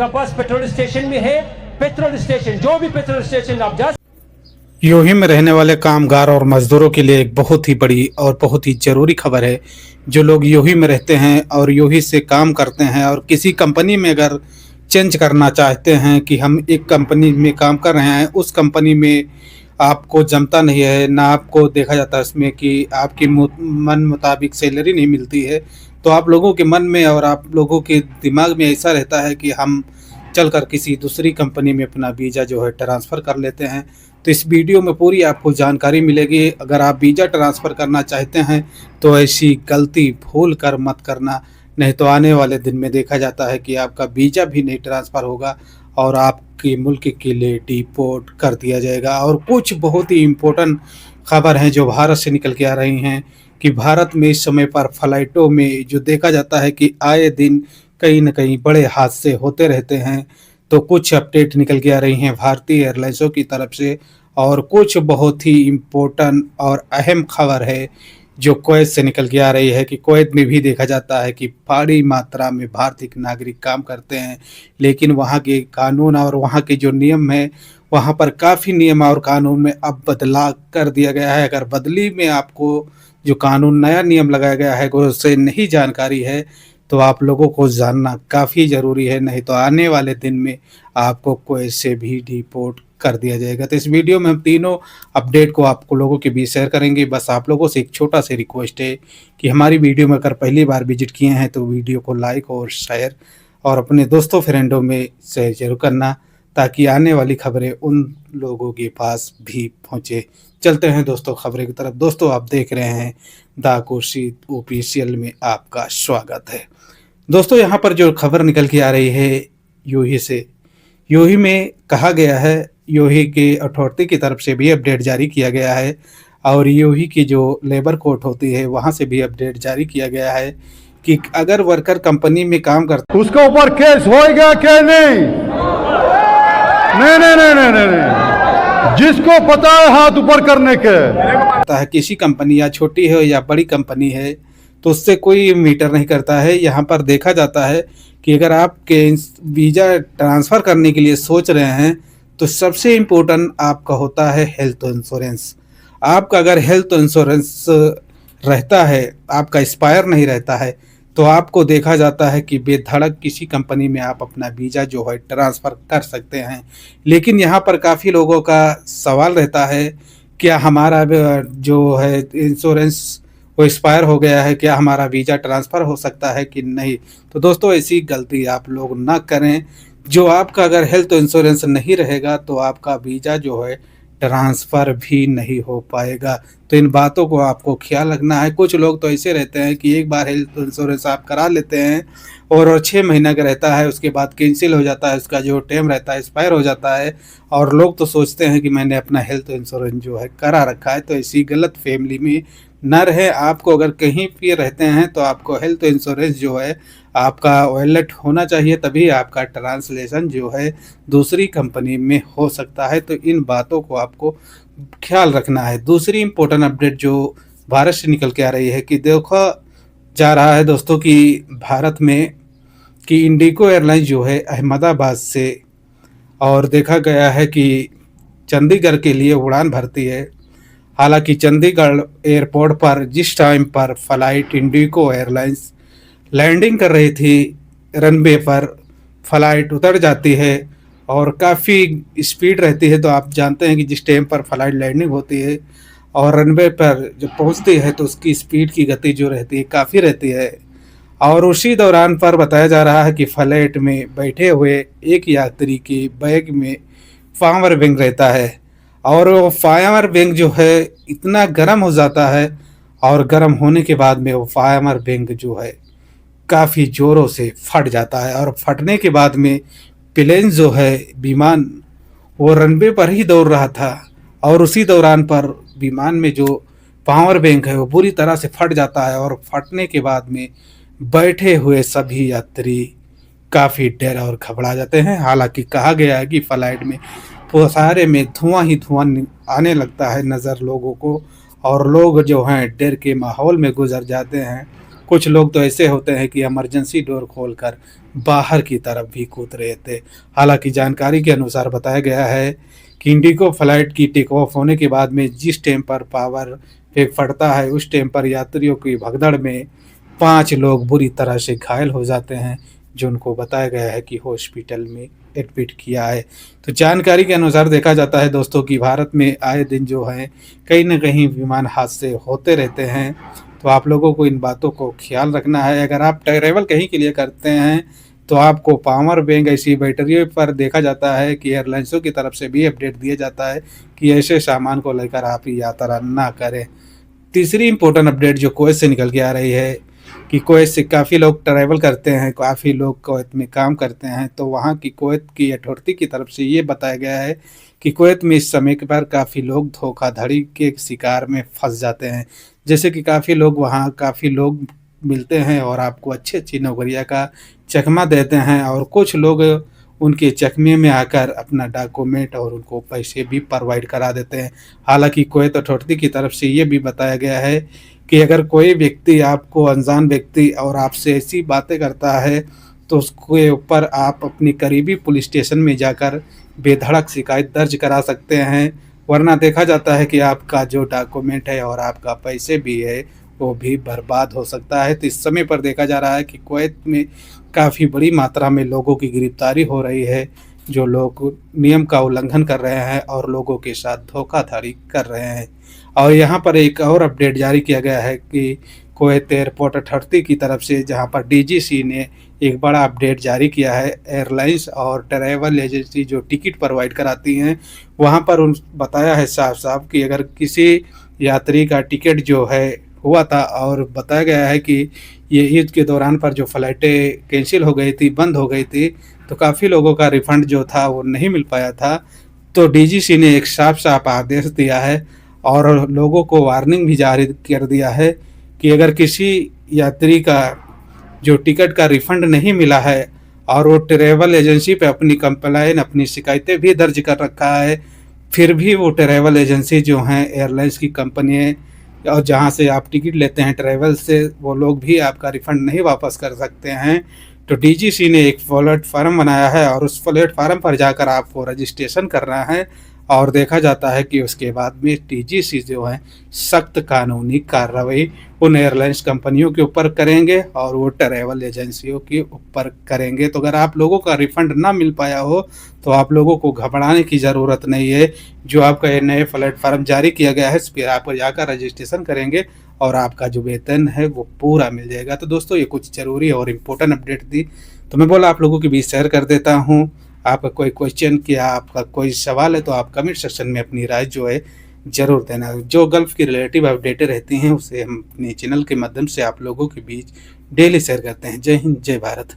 आपका पास petrol station में है, पेट्रोल स्टेशन, जो भी पेट्रोल स्टेशन आप जा। यूही में रहने वाले कामगार और मजदूरों के लिए एक बहुत ही बड़ी और बहुत ही ज़रूरी खबर है। जो लोग यूही में रहते हैं और यूही से काम करते हैं और किसी कंपनी में अगर चेंज करना चाहते हैं कि हम एक कंपनी में काम कर रहे हैं, उस कंपनी में आपको जमता नहीं है, ना आपको देखा जाता है इसमें कि आपकी मन मुताबिक सैलरी नहीं मिलती है, तो आप लोगों के मन में और आप लोगों के दिमाग में ऐसा रहता है कि हम चलकर किसी दूसरी कंपनी में अपना वीज़ा जो है ट्रांसफ़र कर लेते हैं। तो इस वीडियो में पूरी आपको जानकारी मिलेगी। अगर आप वीज़ा ट्रांसफ़र करना चाहते हैं तो ऐसी गलती भूल कर मत करना, नहीं तो आने वाले दिन में देखा जाता है कि आपका वीज़ा भी नहीं ट्रांसफ़र होगा और आपके मुल्क के लिए डिपोर्ट कर दिया जाएगा। और कुछ बहुत ही इम्पोर्टेंट खबर हैं जो भारत से निकल के आ रही हैं कि भारत में इस समय पर फ़्लाइटों में जो देखा जाता है कि आए दिन कहीं न कहीं बड़े हादसे होते रहते हैं। तो कुछ अपडेट निकल के आ रही हैं भारतीय एयरलाइंसों की तरफ से, और कुछ बहुत ही इम्पोर्टेंट और अहम खबर है जो कुवैत से निकल के आ रही है कि कुवैत में भी देखा जाता है कि बड़ी मात्रा में भारतीय नागरिक काम करते हैं, लेकिन वहाँ के कानून और वहाँ के जो नियम है, वहाँ पर काफ़ी नियम और कानून में अब बदलाव कर दिया गया है। अगर बदली में आपको जो कानून नया नियम लगाया गया है उससे नहीं जानकारी है तो आप लोगों को जानना काफ़ी ज़रूरी है, नहीं तो आने वाले दिन में आपको कुवैत से भी डिपोर्ट कर दिया जाएगा। तो इस वीडियो में हम तीनों अपडेट को आपको लोगों के बीच शेयर करेंगे। बस आप लोगों से एक छोटा सा रिक्वेस्ट है कि हमारी वीडियो में अगर पहली बार विजिट किए हैं तो वीडियो को लाइक और शेयर और अपने दोस्तों फ्रेंडों में शेयर जरूर करना, ताकि आने वाली खबरें उन लोगों के पास भी पहुँचे। चलते हैं दोस्तों खबरें की तरफ। दोस्तों आप देख रहे हैं द खुर्शीद ऑफिशियल में आपका स्वागत है। दोस्तों यहाँ पर जो खबर निकल के आ रही है यूही से, यूही में कहा गया है, यूही के अथॉरिटी की तरफ से भी अपडेट जारी किया गया है और यूही की जो लेबर कोर्ट होती है वहाँ से भी अपडेट जारी किया गया है कि अगर वर्कर कंपनी में काम करता उसके ऊपर केस होएगा क्या? नहीं नहीं नहीं नहीं नहीं नहीं, नहीं। जिसको पता है हाथ ऊपर करने के है, किसी कंपनी या छोटी है या बड़ी कंपनी है तो उससे कोई मीटर नहीं करता है। यहाँ पर देखा जाता है कि अगर आपके वीज़ा ट्रांसफ़र करने के लिए सोच रहे हैं तो सबसे इम्पोर्टेंट आपका होता है हेल्थ इंश्योरेंस। आपका अगर हेल्थ इंश्योरेंस रहता है, आपका एक्सपायर नहीं रहता है, तो आपको देखा जाता है कि बेधड़क किसी कंपनी में आप अपना वीज़ा जो है ट्रांसफ़र कर सकते हैं। लेकिन यहाँ पर काफ़ी लोगों का सवाल रहता है, क्या हमारा जो है इंश्योरेंस वो एक्सपायर हो गया है, क्या हमारा वीज़ा ट्रांसफ़र हो सकता है कि नहीं? तो दोस्तों ऐसी गलती आप लोग ना करें। जो आपका अगर हेल्थ इंश्योरेंस नहीं रहेगा तो आपका वीज़ा जो है ट्रांसफ़र भी नहीं हो पाएगा। तो इन बातों को आपको ख्याल रखना है। कुछ लोग तो ऐसे रहते हैं कि एक बार हेल्थ इंश्योरेंस आप करा लेते हैं और 6 महीने का रहता है, उसके बाद कैंसिल हो जाता है, उसका जो टाइम रहता है एक्सपायर हो जाता है और लोग तो सोचते हैं कि मैंने अपना हेल्थ इंश्योरेंस जो है करा रखा है। तो ऐसी गलत फैमिली में न रहे। आपको अगर कहीं भी रहते हैं तो आपको हेल्थ इंश्योरेंस जो है आपका वैलिड होना चाहिए, तभी आपका ट्रांसलेशन जो है दूसरी कंपनी में हो सकता है। तो इन बातों को आपको ख्याल रखना है। दूसरी इम्पोर्टेंट अपडेट जो भारत से निकल के आ रही है कि देखा जा रहा है दोस्तों कि भारत में कि इंडिगो एयरलाइंस जो है अहमदाबाद से और देखा गया है कि चंडीगढ़ के लिए उड़ान भरती है। हालांकि चंडीगढ़ एयरपोर्ट पर जिस टाइम पर फ़्लाइट इंडिगो एयरलाइंस लैंडिंग कर रही थी, रनवे पर फ़्लाइट उतर जाती है और काफ़ी स्पीड रहती है। तो आप जानते हैं कि जिस टाइम पर फ़्लाइट लैंडिंग होती है और रनवे पर जब पहुंचती है तो उसकी स्पीड की गति जो रहती है काफ़ी रहती है। और उसी दौरान पर बताया जा रहा है कि फ़्लाइट में बैठे हुए एक यात्री के बैग में पावर बैंक रहता है और वो फायर बैंक जो है इतना गर्म हो जाता है और गर्म होने के बाद में वो फायर बैंक जो है काफ़ी ज़ोरों से फट जाता है और फटने के बाद में प्लेन जो है विमान वो रनवे पर ही दौड़ रहा था और उसी दौरान पर विमान में जो पावर बैंक है वो पूरी तरह से फट जाता है और फटने के बाद में बैठे हुए सभी यात्री काफ़ी डर और घबरा जाते हैं। हालांकि कहा गया है कि फ्लाइट में सारे में धुआं ही धुआं आने लगता है नज़र लोगों को और लोग जो हैं डर के माहौल में गुजर जाते हैं। कुछ लोग तो ऐसे होते हैं कि इमरजेंसी डोर खोलकर बाहर की तरफ भी कूद रहे थे। हालांकि जानकारी के अनुसार बताया गया है कि इंडिगो फ्लाइट की टेक ऑफ होने के बाद में जिस टाइम पर पावर फटता है उस टाइम पर यात्रियों की भगदड़ में 5 लोग बुरी तरह से घायल हो जाते हैं, जो उनको बताया गया है कि हॉस्पिटल में एडमिट किया है। तो जानकारी के अनुसार देखा जाता है दोस्तों कि भारत में आए दिन जो है कहीं न कहीं विमान हादसे होते रहते हैं। तो आप लोगों को इन बातों को ख्याल रखना है। अगर आप ट्रैवल कहीं के लिए करते हैं तो आपको पावर बैंक ऐसी बैटरियों पर देखा जाता है कि एयरलाइंसों की तरफ से भी अपडेट दिया जाता है कि ऐसे सामान को लेकर आप यात्रा ना करें। तीसरी इम्पोर्टेंट अपडेट जो कुवैत से निकल के आ रही है कि कुवैत से काफ़ी लोग ट्रैवल करते हैं, काफ़ी लोग कुवैत में काम करते हैं। तो वहाँ की कुवैत की अथॉरिटी की तरफ से ये बताया गया है कि कुवैत में इस समय पर काफ़ी लोग धोखाधड़ी के शिकार में फंस जाते हैं। जैसे कि काफ़ी लोग मिलते हैं और आपको अच्छी अच्छी नौकरियाँ का चकमा देते हैं, और कुछ लोग उनके चकमे में आकर अपना डॉक्यूमेंट और उनको पैसे भी प्रोवाइड करा देते हैं। हालांकि कुवैत अथॉरिटी की तरफ से ये भी बताया गया है कि अगर कोई व्यक्ति आपको अनजान व्यक्ति और आपसे ऐसी बातें करता है तो उसके ऊपर आप अपनी करीबी पुलिस स्टेशन में जाकर बेधड़क शिकायत दर्ज करा सकते हैं, वरना देखा जाता है कि आपका जो डॉक्यूमेंट है और आपका पैसे भी है वो भी बर्बाद हो सकता है। तो इस समय पर देखा जा रहा है कि कुवैत में काफ़ी बड़ी मात्रा में लोगों की गिरफ्तारी हो रही है, जो लोग नियम का उल्लंघन कर रहे हैं और लोगों के साथ धोखाधड़ी कर रहे हैं। और यहाँ पर एक और अपडेट जारी किया गया है कि कुवैत एयरपोर्ट अथॉरिटी की तरफ से, जहाँ पर डीजीसी ने एक बड़ा अपडेट जारी किया है। एयरलाइंस और ट्रैवल एजेंसी जो टिकट प्रोवाइड कराती हैं वहाँ पर बताया है साफ साफ कि अगर किसी यात्री का टिकट जो है हुआ था और बताया गया है कि ये ईद के दौरान पर जो फ़्लाइटें कैंसिल हो गई थी, बंद हो गई थी, तो काफ़ी लोगों का रिफ़ंड जो था वो नहीं मिल पाया था। तो डीजीसी ने एक साफ साफ आदेश दिया है और लोगों को वार्निंग भी जारी कर दिया है कि अगर किसी यात्री का जो टिकट का रिफ़ंड नहीं मिला है और वो ट्रैवल एजेंसी पे अपनी शिकायतें भी दर्ज कर रखा है, फिर भी वो ट्रैवल एजेंसी जो हैं एयरलाइंस की कंपनी है और जहाँ से आप टिकट लेते हैं ट्रैवल से, वो लोग भी आपका रिफ़ंड नहीं वापस कर सकते हैं। तो डीजीसी ने एक प्लेटफार्म बनाया है और उस प्लेटफार्म पर जाकर आपको रजिस्ट्रेशन करना है, और देखा जाता है कि उसके बाद में डीजीसी जो है सख्त कानूनी कार्रवाई उन एयरलाइंस कंपनियों के ऊपर करेंगे और वो ट्रैवल एजेंसियों के ऊपर करेंगे। तो अगर आप लोगों का रिफ़ंड ना मिल पाया हो तो आप लोगों को घबराने की ज़रूरत नहीं है। जो आपका ये नए प्लेटफार्म जारी किया गया है इस पर आप जाकर रजिस्ट्रेशन करेंगे और आपका जो वेतन है वो पूरा मिल जाएगा। तो दोस्तों ये कुछ ज़रूरी और इम्पोर्टेंट अपडेट थी, तो मैं बोला आप लोगों के बीच शेयर कर देता हूँ। आपका कोई क्वेश्चन या आपका कोई सवाल है तो आप कमेंट सेक्शन में अपनी राय जो है ज़रूर देना। जो गल्फ़ की रिलेटिव अपडेटें रहती हैं उसे हम अपने चैनल के माध्यम से आप लोगों के बीच डेली शेयर करते हैं। जय हिंद, जय भारत।